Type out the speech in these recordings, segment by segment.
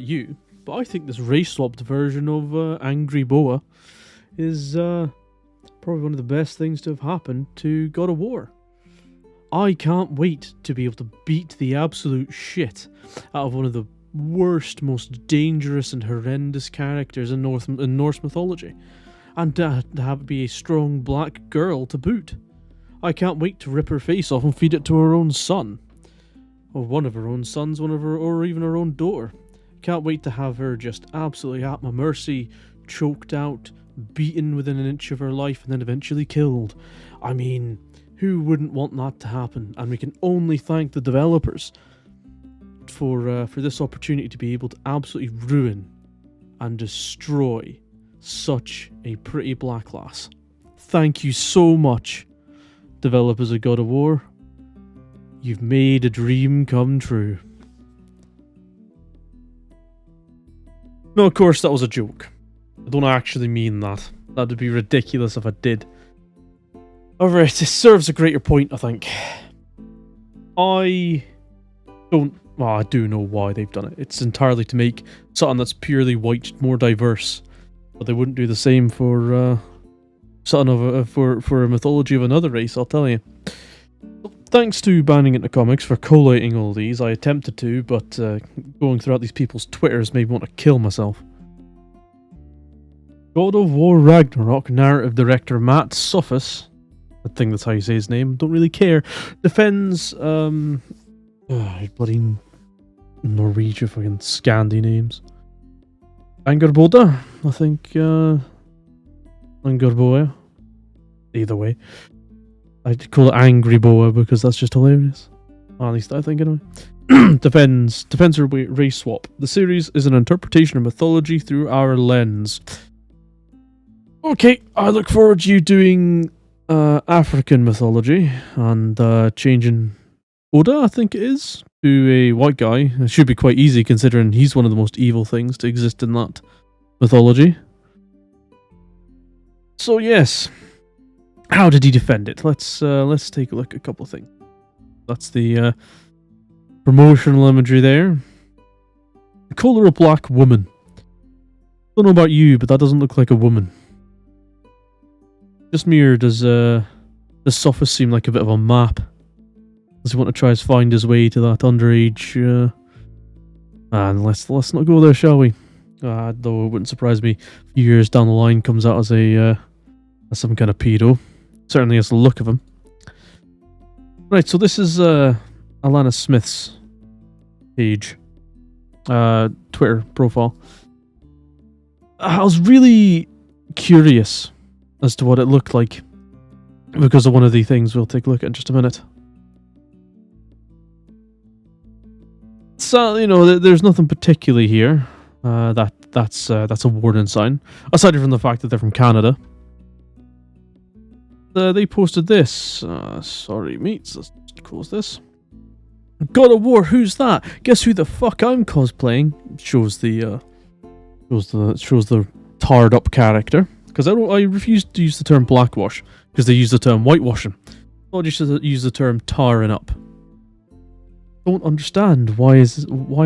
you, but I think this race-swapped version of Angrboda is probably one of the best things to have happened to God of War. I can't wait to be able to beat the absolute shit out of one of the worst, most dangerous and horrendous characters in Norse mythology, and to have it be a strong black girl to boot. I can't wait to rip her face off and feed it to her own son. Or one of her own sons, or even her own daughter. Can't wait to have her just absolutely at my mercy, choked out, beaten within an inch of her life, and then eventually killed. I mean, who wouldn't want that to happen? And we can only thank the developers for this opportunity to be able to absolutely ruin and destroy such a pretty black lass. Thank you so much, developers of God of War. You've made a dream come true. No, of course, that was a joke. I don't actually mean that. That would be ridiculous if I did. However, it serves a greater point, I think. I do know why they've done it. It's entirely to make something that's purely white more diverse. But they wouldn't do the same for something for a mythology of another race, I'll tell you. Thanks to Banning Into Comics for collating all these. I attempted to, but going throughout these people's Twitters made me want to kill myself. God of War Ragnarok narrative director Matt Suffus, I think that's how you say his name, don't really care, defends bloody Norwegian fucking Scandi names. Angrboda, I think, Angrboda. Either way. I'd call it Angrboda because that's just hilarious. At least I think anyway. Defends her race swap. The series is an interpretation of mythology through our lens. Okay, I look forward to you doing African mythology and changing Oda, I think it is, to a white guy. It should be quite easy considering he's one of the most evil things to exist in that mythology. So yes, how did he defend it? Let's take a look at a couple of things. That's the promotional imagery there. The colour of black woman. Don't know about you, but that doesn't look like a woman. Just me, or does the Sophist seem like a bit of a map? Does he want to try to find his way to that underage? And let's not go there, shall we? Though it wouldn't surprise me if a few years down the line comes out as as some kind of pedo. Certainly has the look of him. Right, so this is Alana Smith's page, Twitter profile. I was really curious as to what it looked like because of one of the things we'll take a look at in just a minute. So, there's nothing particularly here that's a warning sign, aside from the fact that they're from Canada. They posted this. Sorry, mates. Let's close this. God of War. Who's that? Guess who the fuck I'm cosplaying? Shows the tarred up character. Because I refuse to use the term blackwash because they use the term whitewashing. I just use the term tarring up. Don't understand why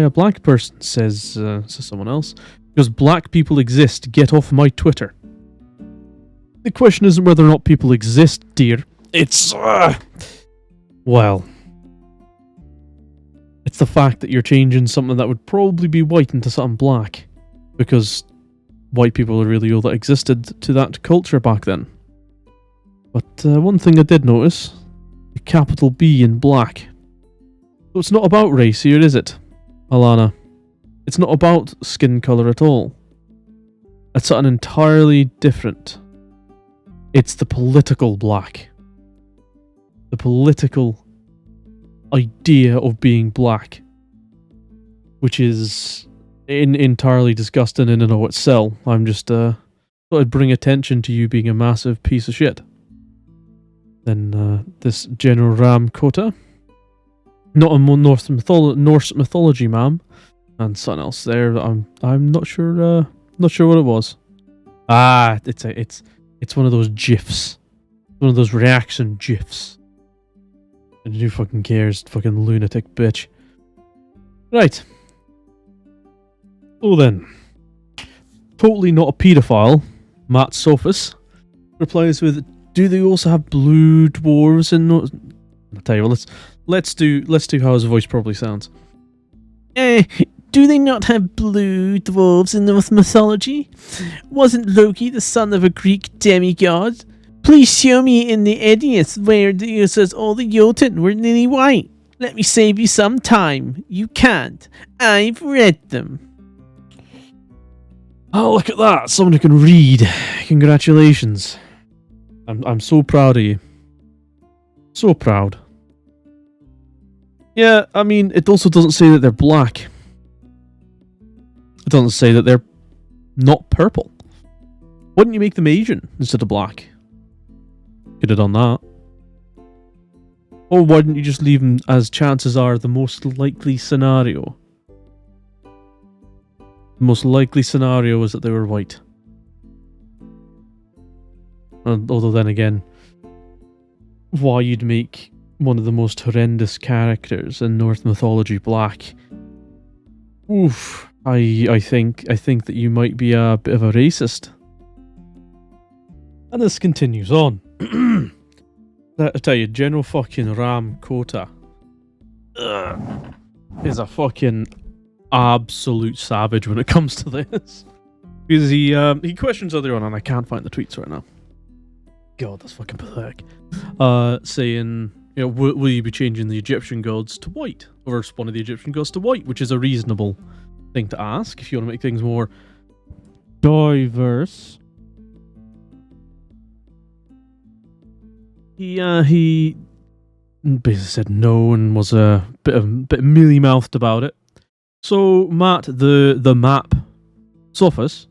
a black person says someone else, because black people exist. Get off my Twitter. The question isn't whether or not people exist, dear. It's well, it's the fact that you're changing something that would probably be white into something black, because white people are really all that existed to that culture back then. But one thing I did notice, the capital B in black. So it's not about race here, is it, Alana? It's not about skin colour at all. It's something entirely different. It's the political black. The political idea of being black. Which is entirely disgusting in and of itself. I'm just thought I'd bring attention to you being a massive piece of shit. Then this General Ram Kota, not a Norse mythology, ma'am, and something else there that I'm not sure what it was. It's one of those gifs, one of those reaction gifs. And who fucking cares, fucking lunatic bitch. Right. Oh then, totally not a paedophile, Matt Sophus replies with, "Do they also have blue dwarves in?" I'll tell you what. Let's do how his voice probably sounds. Do they not have blue dwarves in Norse mythology? Wasn't Loki the son of a Greek demigod? Please show me in the Eddius where it says all the Jotun were nearly white. Let me save you some time. You can't. I've read them. Oh, look at that. Someone who can read. Congratulations. I'm so proud of you. So proud. Yeah, I mean, it also doesn't say that they're black. It doesn't say that they're not purple. Why didn't you make them Asian instead of black? Could have done that. Or why didn't you just leave them as chances are the most likely scenario? The most likely scenario was that they were white. Although then again, why you'd make one of the most horrendous characters in Norse mythology black? Oof. I think that you might be a bit of a racist. And this continues on. I tell you, General fucking Ram Kota is a fucking absolute savage when it comes to this. Because he questions earlier on, and I can't find the tweets right now. God, that's fucking pathetic. Saying, you know, will you be changing the Egyptian gods to white? Or one of the Egyptian gods to white, which is a reasonable thing to ask if you want to make things more diverse. He basically said no and was a bit mealy-mouthed about it. So Matt, the map Sophus,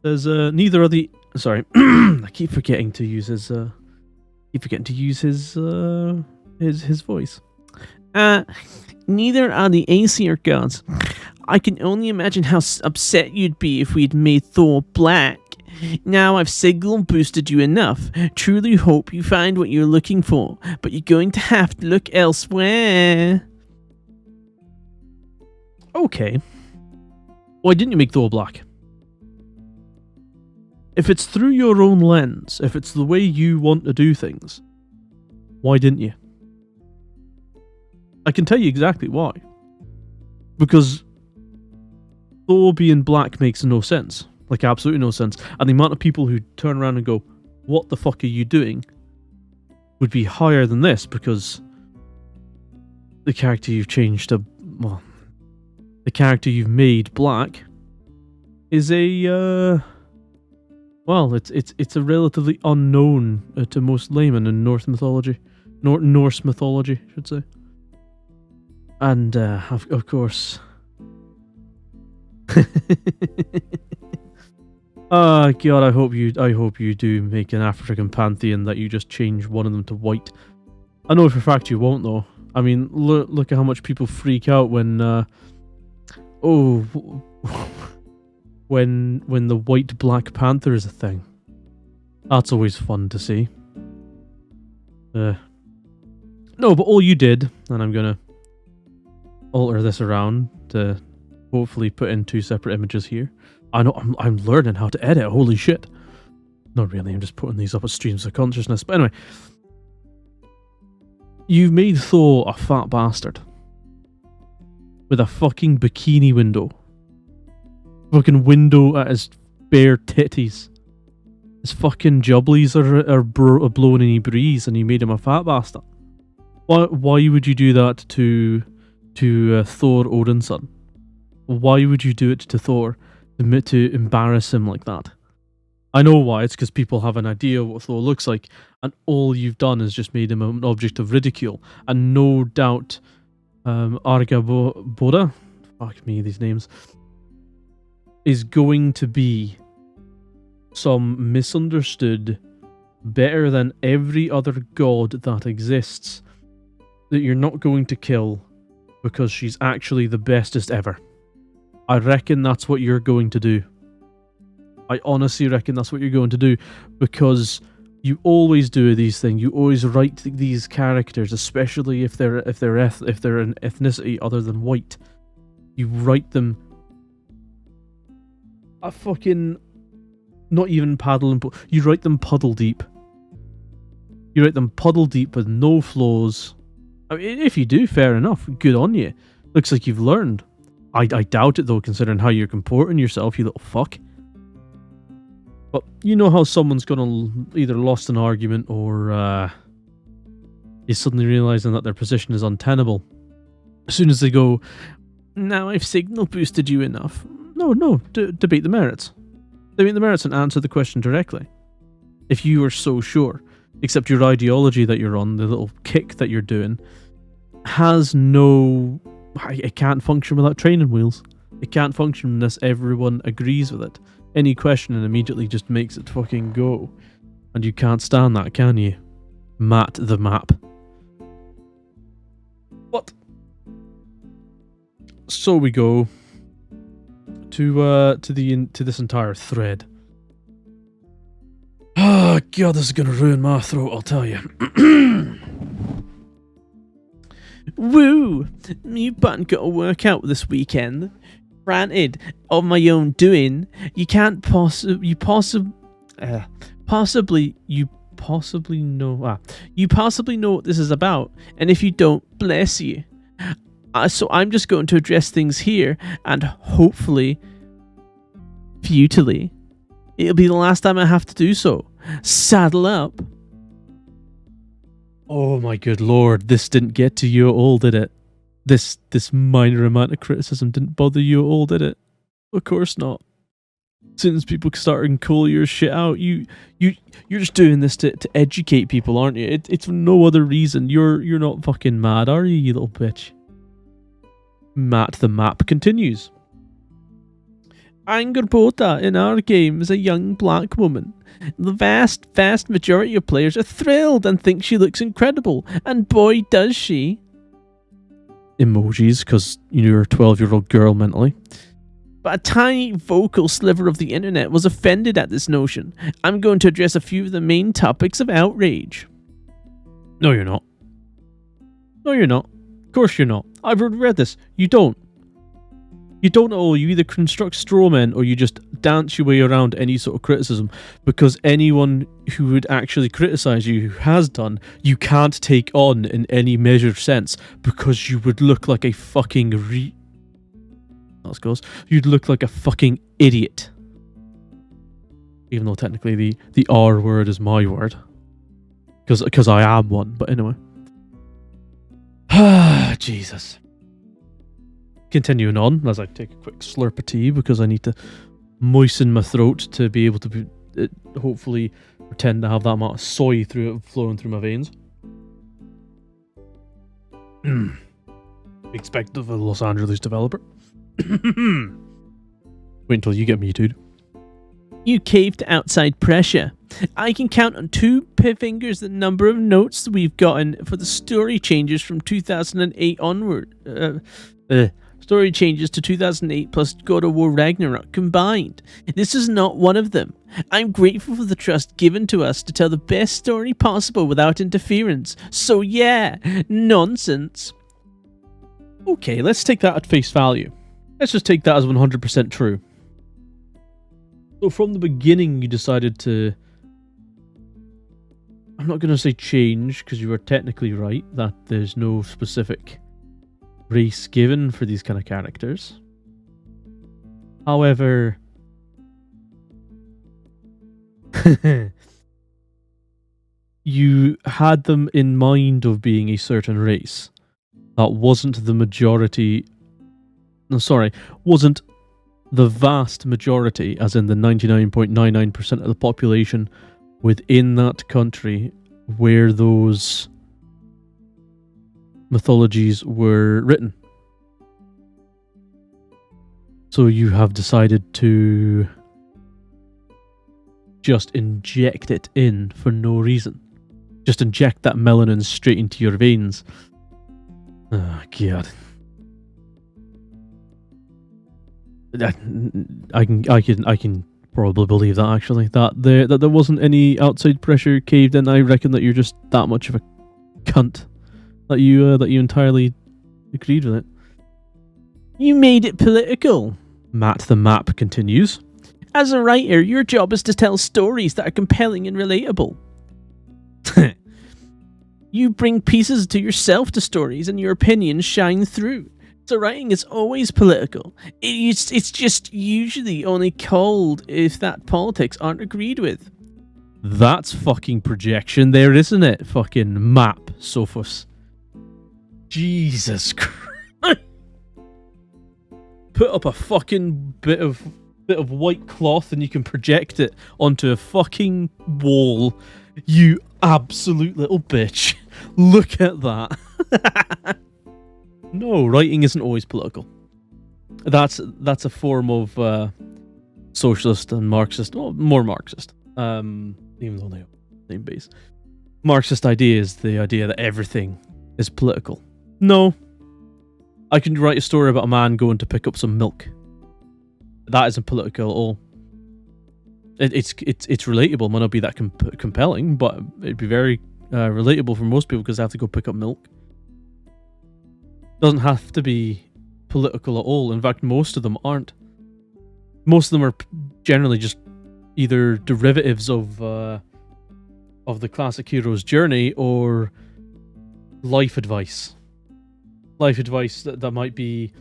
says neither are the. Sorry, I keep forgetting to use his. His voice. Neither are the Aesir gods. I can only imagine how upset you'd be if we'd made Thor black. Now I've signal boosted you enough. Truly hope you find what you're looking for, but you're going to have to look elsewhere. Okay. Why didn't you make Thor black? If it's through your own lens, if it's the way you want to do things, why didn't you? I can tell you exactly why. Because Thor being black makes no sense. Like, absolutely no sense. And the amount of people who turn around and go, what the fuck are you doing? Would be higher than this, because the character you've changed to, well, the character you've made black is a, well, it's a relatively unknown to most laymen in Norse mythology. Norse mythology, I should say. And, of course... Oh God, I hope you do make an African pantheon that you just change one of them to white. I know for a fact you won't though. I mean, look at how much people freak out when when the white Black Panther is a thing. That's always fun to see. No, but all you did, and I'm gonna alter this around to hopefully put in two separate images here. I know I'm learning how to edit. Holy shit! Not really. I'm just putting these up as streams of consciousness. But anyway, you've made Thor a fat bastard with a fucking bikini window. Fucking window at his bare titties. His fucking jubblies are blowing any breeze, and you made him a fat bastard. Why would you do that to Thor Odinson? Why would you do it to Thor? To embarrass him like that? I know why. It's because people have an idea of what Thor looks like, and all you've done is just made him an object of ridicule. And no doubt, Angrboda, fuck me, these names, is going to be some misunderstood, better than every other god that exists, that you're not going to kill because she's actually the bestest ever. I reckon that's what you're going to do. I honestly reckon that's what you're going to do, because you always do these things. You always write these characters, especially if they're an ethnicity other than white. You write them a fucking... Not even paddle and... You write them puddle deep. You write them puddle deep with no flaws. I mean, if you do, fair enough. Good on you. Looks like you've learned. I doubt it, though, considering how you're comporting yourself, you little fuck. But you know how someone's gonna either lost an argument or is suddenly realising that their position is untenable. As soon as they go, now I've signal boosted you enough. No, debate the merits. Debate the merits and answer the question directly. If you are so sure. Except your ideology that you're on, the little kick that you're doing, has no... It can't function without training wheels. It can't function unless everyone agrees with it. Any questioning immediately just makes it fucking go. And you can't stand that, can you? Matt the map. What? So we go to this entire thread. Oh god, this is gonna ruin my throat, I'll tell you. Woo! Me button got to work out this weekend. Granted, of my own doing, you can't possibly know what this is about, and if you don't, bless you. So I'm just going to address things here, and hopefully, futilely, it'll be the last time I have to do so. Saddle up. Oh my good lord, this didn't get to you at all, did it? This minor amount of criticism didn't bother you at all, did it? Of course not. As soon as people start and call your shit out, you're just doing this to educate people, aren't you? It's for no other reason. You're not fucking mad, are you little bitch? Matt the map continues. Angrboda in our game is a young black woman. The vast majority of players are thrilled and think she looks incredible, and boy does she. Emojis, because you're a 12-year-old girl mentally. But a tiny vocal sliver of the internet was offended at this notion. I'm going to address a few of the main topics of outrage. No, you're not. No, you're not. Of course you're not. I've already read this. You don't. You don't at all. You either construct straw men or you just dance your way around any sort of criticism, because anyone who would actually criticize you, who has done, you can't take on in any measured sense, because you would look like a fucking you'd look like a fucking idiot. Even though technically the R word is my word. Because I am one, but anyway. Jesus. Continuing on, as I take a quick slurp of tea, because I need to moisten my throat to be able to hopefully pretend to have that amount of soy through it flowing through my veins. Expect of a Los Angeles developer. Wait until you get muted. You caved to outside pressure. I can count on two fingers the number of notes that we've gotten for the story changes from 2008 onward. Story changes to 2008 plus God of War Ragnarok combined. This is not one of them. I'm grateful for the trust given to us to tell the best story possible without interference. So yeah, nonsense. Okay, let's take that at face value. Let's just take that as 100% true. So from the beginning you decided to... I'm not going to say change, because you were technically right that there's no specific race given for these kind of characters. However, you had them in mind of being a certain race that wasn't the majority. No, sorry, wasn't the vast majority, as in the 99.99% of the population within that country where those mythologies were written. So you have decided to just inject it in for no reason. Just inject that melanin straight into your veins. Oh god. I can probably believe that, actually. That there wasn't any outside pressure caved in. I reckon that you're just that much of a cunt. That you entirely agreed with it. You made it political. Matt the map continues. As a writer, your job is to tell stories that are compelling and relatable. You bring pieces to yourself to stories, and your opinions shine through. So writing is always political. It's just usually only called if that politics aren't agreed with. That's fucking projection there, isn't it? Fucking map, Sophus. Jesus Christ. Put up a fucking bit of white cloth and you can project it onto a fucking wall. You absolute little bitch. Look at that. No, writing isn't always political. That's a form of socialist and Marxist, well, more Marxist. Even though they have the same base. Marxist idea is the idea that everything is political. No. I can write a story about a man going to pick up some milk. That isn't political at all. It's relatable. It might not be that compelling, but it'd be very relatable for most people because they have to go pick up milk. Doesn't have to be political at all. In fact, most of them aren't. Most of them are generally just either derivatives of the classic hero's journey or life advice. Life advice that might be,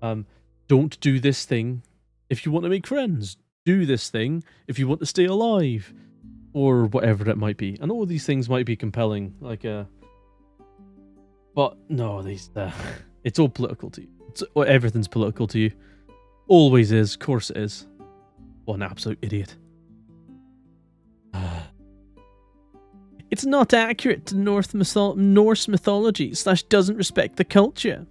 don't do this thing if you want to make friends. Do this thing if you want to stay alive, or whatever it might be. And all of these things might be compelling, but no, it's all political to you. Everything's political to you. Always is. Of course it is. What an absolute idiot. It's not accurate to Norse mythology / doesn't respect the culture.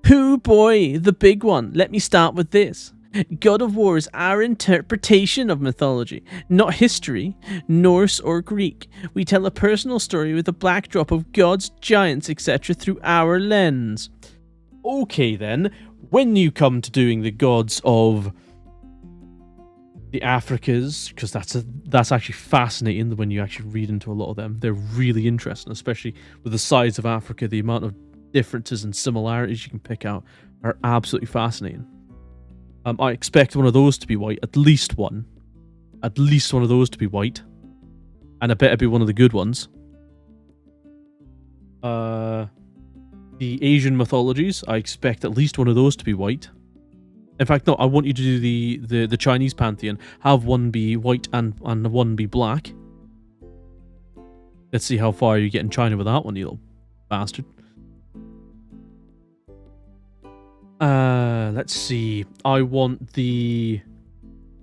Hoo boy, the big one. Let me start with this. God of War is our interpretation of mythology, not history, Norse or Greek. We tell a personal story with a backdrop of gods, giants, etc. through our lens. Okay then, when you come to doing the gods of the Africas, because that's actually fascinating when you actually read into a lot of them. They're really interesting, especially with the size of Africa. The amount of differences and similarities you can pick out are absolutely fascinating. I expect one of those to be white, at least one of those to be white, and I bet it'd be one of the good ones. The Asian mythologies, I expect at least one of those to be white. In fact, no, I want you to do the Chinese pantheon. Have one be white and one be black. Let's see how far you get in China with that one, you little bastard. Let's see. I want the...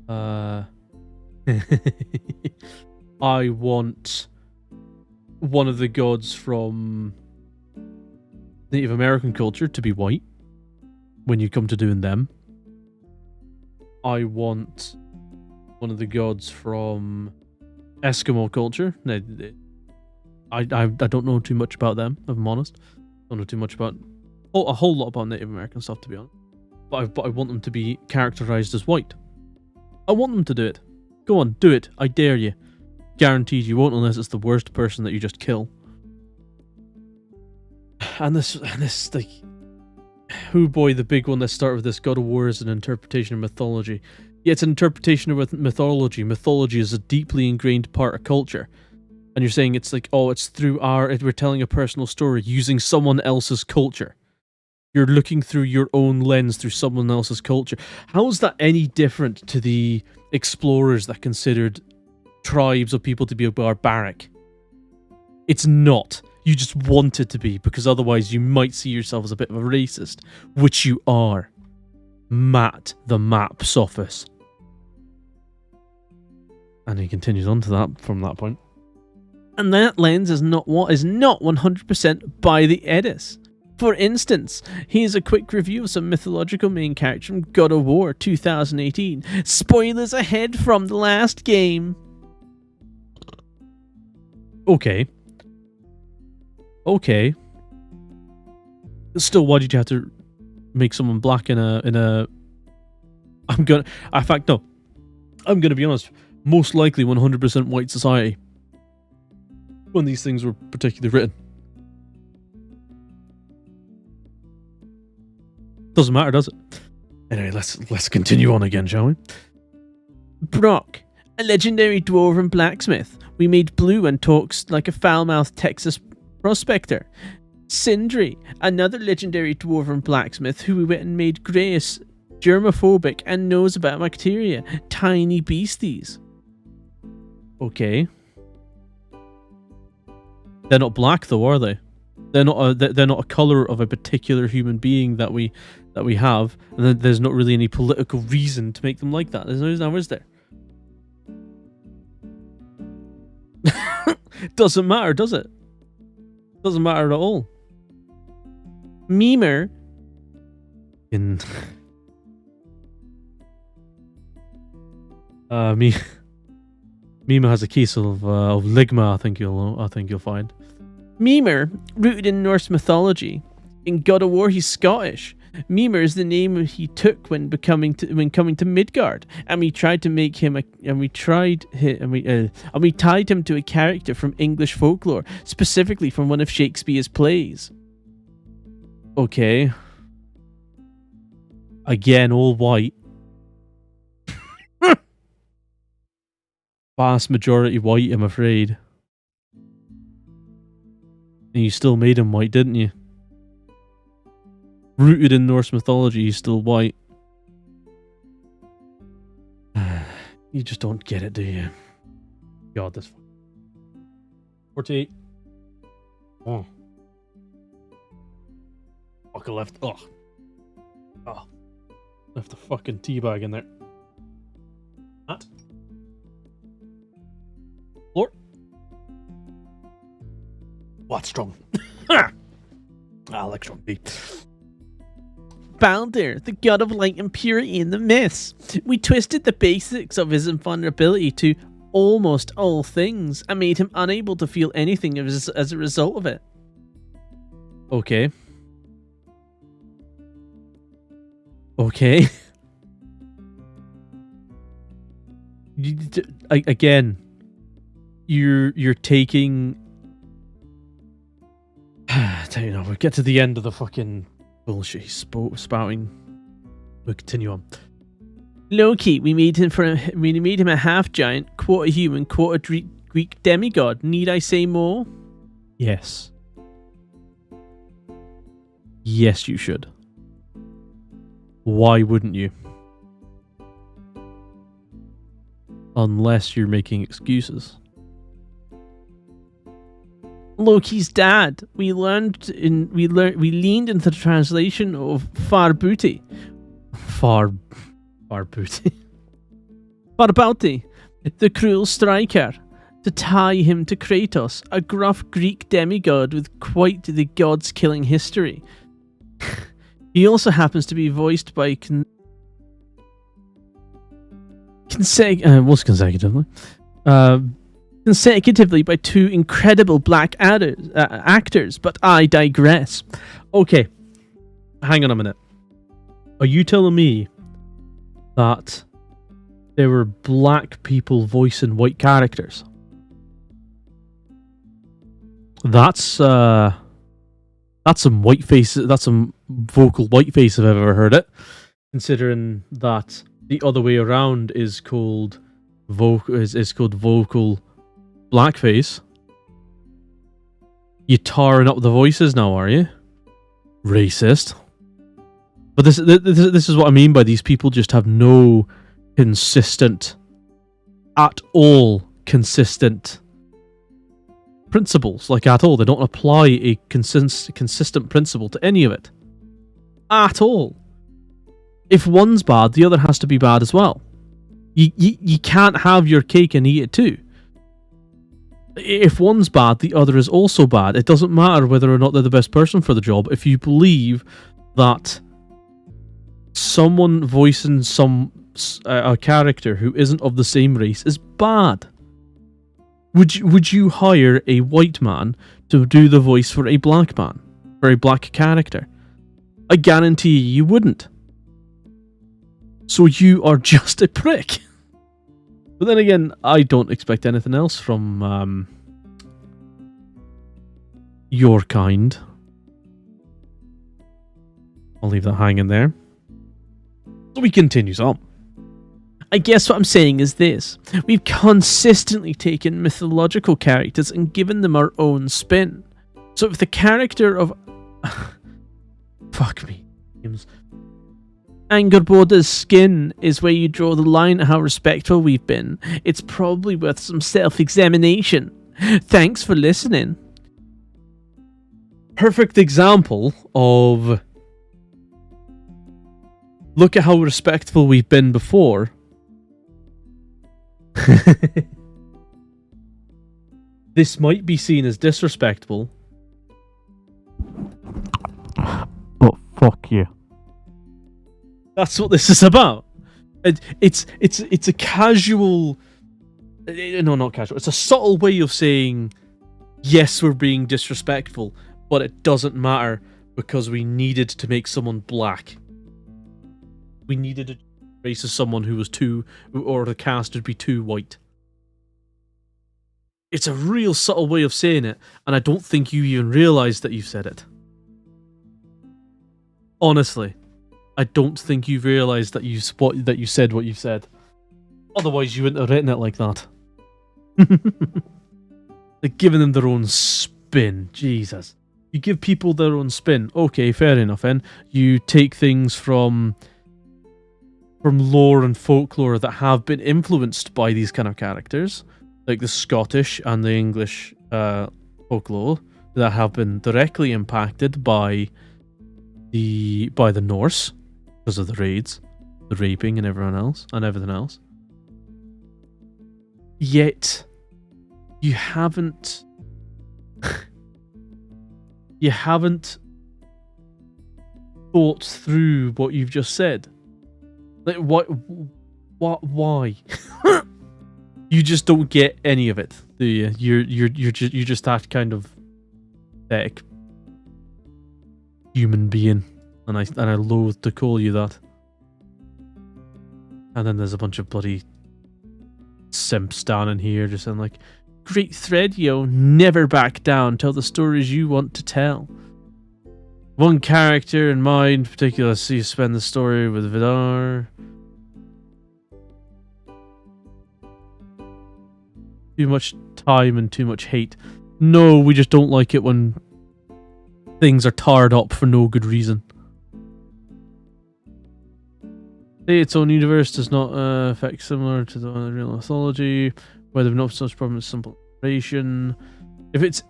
I want one of the gods from Native American culture to be white when you come to doing them. I want one of the gods from Eskimo culture. I don't know too much about them, if I'm honest. I don't know too much about a whole lot about Native American stuff, to be honest. But I want them to be characterized as white. I want them to do it. Go on, do it. I dare you. Guaranteed you won't unless it's the worst person that you just kill. And this like... Oh boy, the big one. Let's start with this. God of War is an interpretation of mythology. Yeah, it's an interpretation of mythology. Mythology is a deeply ingrained part of culture. And you're saying it's like, oh, it's through we're telling a personal story using someone else's culture. You're looking through your own lens through someone else's culture. How is that any different to the explorers that considered tribes of people to be barbaric? It's not. You just want it to be, because otherwise you might see yourself as a bit of a racist, which you are. Matt the Map Sophus. And he continues on to that from that point. And that lens is not 100% by the Edis. For instance, here's a quick review of some mythological main character from God of War 2018. Spoilers ahead from the last game. Okay. Still, why did you have to make someone black in a... I'm gonna be honest. Most likely 100% white society. When these things were particularly written. Doesn't matter, does it? Anyway, let's continue on again, shall we? Brock, a legendary dwarven blacksmith. We made blue and talks like a foul-mouthed Texas prospector. Sindri, another legendary dwarven blacksmith who we went and made grace, germophobic, and knows about bacteria. Tiny beasties. Okay. They're not black though, are they? They're not a color of a particular human being that we have, and then there's not really any political reason to make them like that. There's no reason, is there? Doesn't matter, does it? Doesn't matter at all. Memer. Mima has a case of ligma. I think you'll find. Memer, rooted in Norse mythology. In God of War, he's Scottish. Memer is the name he took when coming to Midgard, and we tried to make him we tied him to a character from English folklore, specifically from one of Shakespeare's plays. Okay. Again, all white. Vast majority white, I'm afraid. And you still made him white, didn't you? Rooted in Norse mythology, he's still white. You just don't get it, do you? God, this 48. Oh. Fuck, I left. Oh. Left the fucking tea bag in there. That. Floor. What's strong? I like strong tea. Baldur, the god of light and purity in the myths. We twisted the basics of his invulnerability to almost all things and made him unable to feel anything as a result of it. Okay. Okay. Again, you're taking. Tell you now, we'll get to the end of the fucking bullshit he's spouting. We'll continue on. Loki, we made him a half giant, quarter human, quarter Greek demigod. Need I say more? Yes. Yes, you should. Why wouldn't you? Unless you're making excuses. Loki's dad. We leaned into the translation of Farbauti. Farbauti. Farbauti, the cruel striker, to tie him to Kratos, a gruff Greek demigod with quite the gods killing history. He also happens to be voiced by consecutively by two incredible black actors, but I digress. Okay, hang on a minute. Are you telling me that there were black people voicing white characters? That's some white face. That's some vocal white face if I've ever heard it. Considering that the other way around is called vocal blackface. You tarring up the voices now, are you? Racist. But this is what I mean by these people just have no consistent principles, like at all. They don't apply a consistent principle to any of it. At all. If one's bad, the other has to be bad as well. You can't have your cake and eat it too. If one's bad, the other is also bad. It doesn't matter whether or not they're the best person for the job. If you believe that someone voicing a character who isn't of the same race is bad, would you hire a white man to do the voice for a black man, for a black character? I guarantee you wouldn't. So you are just a prick. But then again, I don't expect anything else from your kind. I'll leave that hanging there. So he continues on. I guess what I'm saying is this. We've consistently taken mythological characters and given them our own spin. So if the character of... Fuck me. Angrboda's skin is where you draw the line at how respectful we've been. It's probably worth some self-examination. Thanks for listening. Perfect example of... Look at how respectful we've been before. This might be seen as disrespectful. But fuck you. That's what this is about. It's a casual... No, not casual. It's a subtle way of saying, yes, we're being disrespectful, but it doesn't matter because we needed to make someone black. We needed to race as someone who was too, or the cast would be too white. It's a real subtle way of saying it, and I don't think you even realise that you said it. Honestly, I don't think you've realised that you said what you said. Otherwise, you wouldn't have written it like that. Like giving them their own spin. Jesus. You give people their own spin. Okay, fair enough, then. You take things from lore and folklore that have been influenced by these kind of characters, like the Scottish and the English folklore, that have been directly impacted by the Norse because of the raids, the raping, and everything else. Yet, you haven't thought through what you've just said. Like, what, why? You just don't get any of it, do you? You're just that kind of pathetic human being, and I loathe to call you that. And then there's a bunch of bloody simps down in here just saying like, great thread, yo, never back down, tell the stories you want to tell. One character in mind, in particular, so you spend the story with Vidar. Too much time and too much hate. No, we just don't like it when things are tarred up for no good reason. Say its own universe does not affect similar to the real mythology, where there are no such problem as simple inspiration. If it's...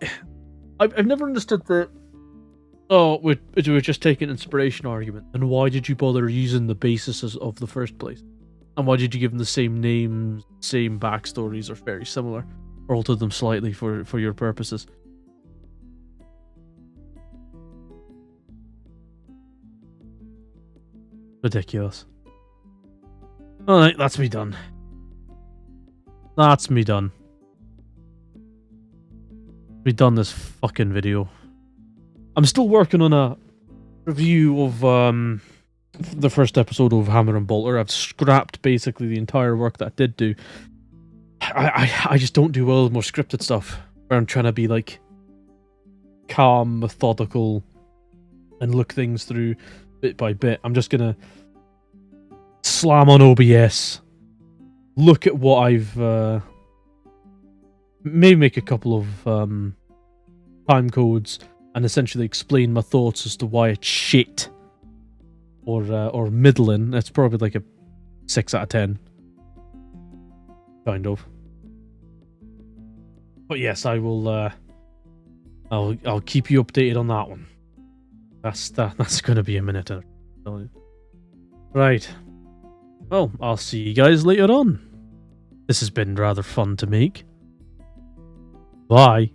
I've never understood the... Oh, we're just taking inspiration argument. And why did you bother using the basis of the first place? And why did you give them the same names, same backstories, or very similar? Or alter them slightly for your purposes? Ridiculous. Alright, that's me done. That's me done. We done this fucking video. I'm still working on a review of the first episode of Hammer and Bolter. I've scrapped basically the entire work that I did do. I just don't do well with more scripted stuff, where I'm trying to be like calm, methodical, and look things through bit by bit. I'm just gonna slam on OBS, look at what I've maybe make a couple of time codes, and essentially explain my thoughts as to why it's shit or middling. That's probably like a 6 out of 10, kind of. But yes, I will. I'll keep you updated on that one. That's going to be a minute. Right. Well, I'll see you guys later on. This has been rather fun to make. Bye.